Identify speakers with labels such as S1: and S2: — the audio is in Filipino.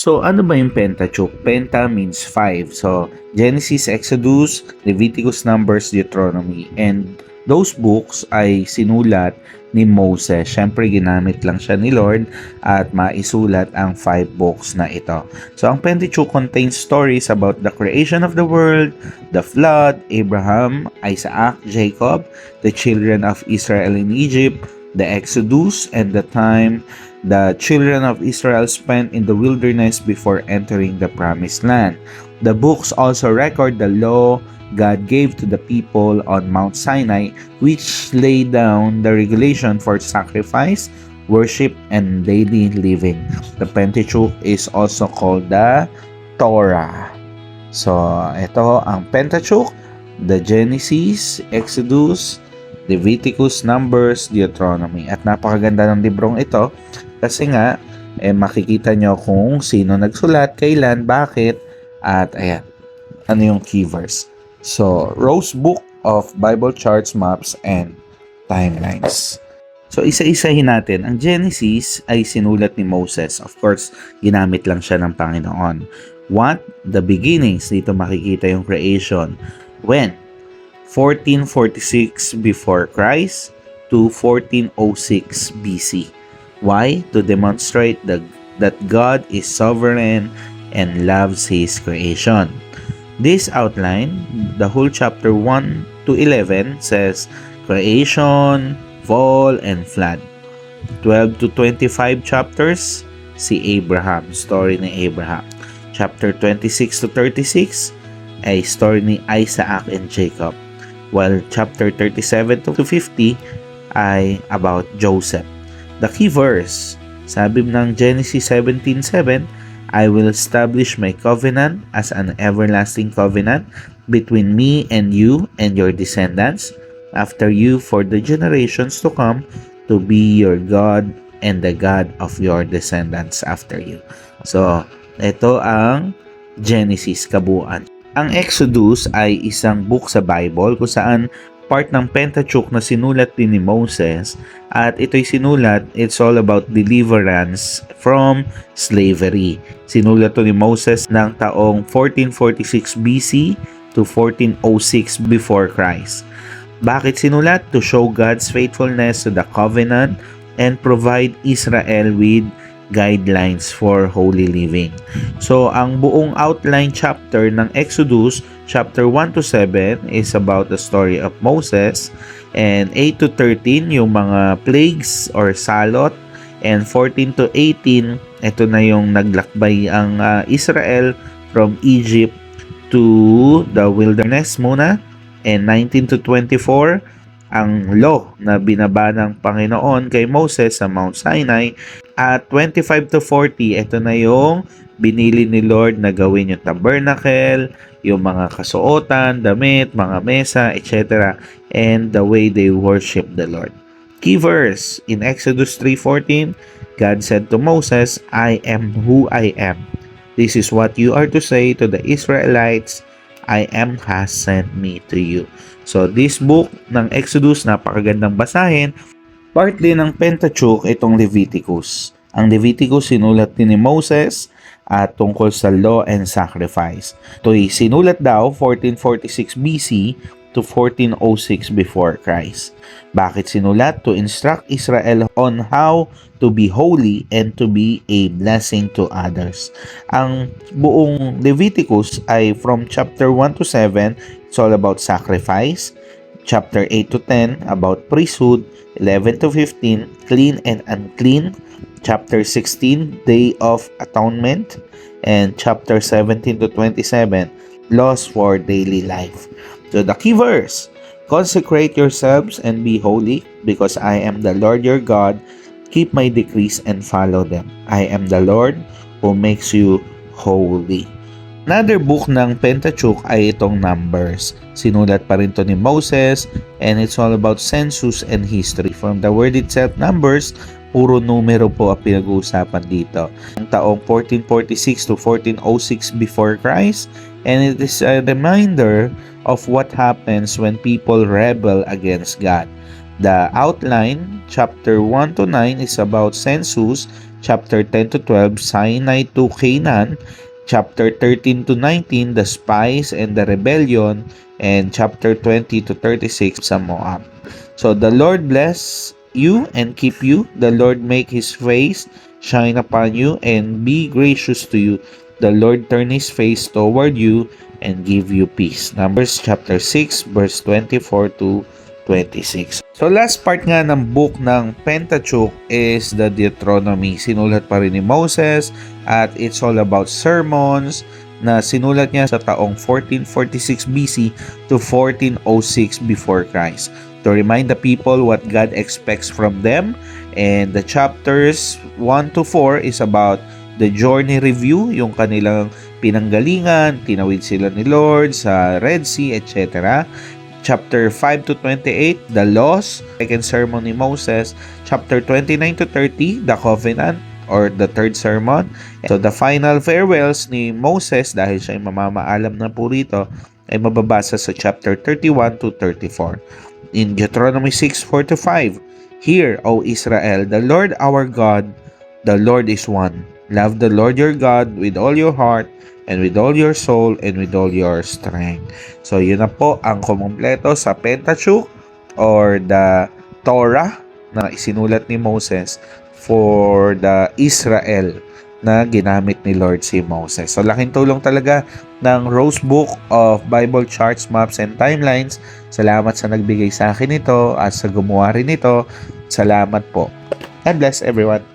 S1: So, ano ba yung Pentateuch? Penta means 5. So, Genesis, Exodus, Leviticus, Numbers, Deuteronomy. And those books ay sinulat ni Moses. Siyempre, ginamit lang siya ni Lord at maisulat ang 5 books na ito. So, ang Pentateuch contains stories about the creation of the world, the flood, Abraham, Isaac, Jacob, the children of Israel in Egypt, the Exodus, and the time the children of Israel spent in the wilderness before entering the promised land. The books also record the law God gave to the people on Mount Sinai, which laid down the regulation for sacrifice, worship, and daily living. The Pentateuch is also called the Torah. So, ito ang Pentateuch, the Genesis, Exodus, Leviticus, Numbers, Deuteronomy. At napakaganda ng librong ito kasi nga, makikita nyo kung sino nagsulat, kailan, bakit, at ayan, ano yung key verse. So, Rose Book of Bible Charts, Maps, and Timelines. So, isa-isahin natin. Ang Genesis ay sinulat ni Moses. Of course, ginamit lang siya ng Panginoon. What? The beginnings. Dito makikita yung creation. When? 1446 before Christ to 1406 BC. Why? To demonstrate that God is sovereign and loves His creation. This outline, the whole chapter 1 to 11 says creation, fall, and flood. 12 to 25 chapters, si Abraham, story ni Abraham. Chapter 26 to 36, ay story ni Isaac and Jacob. While chapter 37 to 50 ay about Joseph. The key verse, sabi ng Genesis 17:7, I will establish my covenant as an everlasting covenant between me and you and your descendants after you for the generations to come, to be your God and the God of your descendants after you. So, ito ang Genesis kabuuan. Ang Exodus ay isang book sa Bible kung saan part ng Pentateuch na sinulat din ni Moses, at ito'y sinulat, it's all about deliverance from slavery. Sinulat to ni Moses ng taong 1446 BC to 1406 before Christ. Bakit sinulat? To show God's faithfulness to the covenant and provide Israel with guidelines for holy living. So, ang buong outline chapter ng Exodus, chapter 1 to 7 is about the story of Moses, and 8 to 13 yung mga plagues or salot, and 14 to 18 ito na yung naglakbay ang Israel from Egypt to the wilderness muna, and 19 to 24 ang law na binaba ng Panginoon kay Moses sa Mount Sinai. At 25 to 40, ito na yung binili ni Lord na gawin yung tabernacle, yung mga kasuotan, damit, mga mesa, etc. And the way they worship the Lord. Key verse in Exodus 3:14, God said to Moses, I am who I am. This is what you are to say to the Israelites, I am has sent me to you. So this book ng Exodus, napakagandang basahin. Part din ng Pentateuch itong Leviticus. Ang Leviticus sinulat din ni Moses at tungkol sa law and sacrifice. Ito'y sinulat daw 1446 BC to 1406 before Christ. Bakit sinulat? To instruct Israel on how to be holy and to be a blessing to others. Ang buong Leviticus ay from chapter 1 to 7, it's all about sacrifice. Chapter 8 to 10, about priesthood. 11 to 15, clean and unclean. Chapter 16, Day of Atonement. And chapter 17 to 27, laws for daily life. So the key verse, consecrate yourselves and be holy, because I am the Lord your God. Keep my decrees and follow them. I am the Lord who makes you holy. Another book ng Pentateuch ay itong Numbers. Sinulat pa rin to ni Moses, and it's all about census and history. From the word itself, Numbers, puro numero po ang pinag-uusapan dito. Ang taong 1446 to 1406 before Christ, and it is a reminder of what happens when people rebel against God. The outline, chapter 1 to 9, is about census. chapter 10 to 12, Sinai to Canaan, chapter 13 to 19, the spies and the rebellion, and chapter 20 to 36, sa Moab. So the Lord bless you and keep you. The Lord make His face shine upon you and be gracious to you. The Lord turn His face toward you and give you peace. Numbers chapter 6 verse 24 to 26. So last part nga ng book ng Pentateuch is the Deuteronomy. Sinulat pa rin ni Moses at it's all about sermons na sinulat niya sa taong 1446 BC to 1406 before Christ to remind the people what God expects from them. And the chapters 1 to 4 is about the journey review, yung kanilang pinanggalingan, tinawid sila ni Lord sa Red Sea, etc. Chapter 5 to 28, the laws, second sermon ni Moses. Chapter 29 to 30, the covenant or the third sermon. So the final farewells ni Moses, dahil siya ay mamamaalam na po rito, ay mababasa sa chapter 31 to 34. In Deuteronomy 6:4 to 5, hear, O Israel, the Lord our God, the Lord is one. Love the Lord your God with all your heart and with all your soul and with all your strength. So yun na po ang kumumpleto sa Pentateuch or the Torah na isinulat ni Moses for the Israel na ginamit ni Lord si Moses. So laking tulong talaga ng Rose Book of Bible Charts, Maps, and Timelines. Salamat sa nagbigay sa akin ito at sa gumawa rin ito. Salamat po. God bless everyone.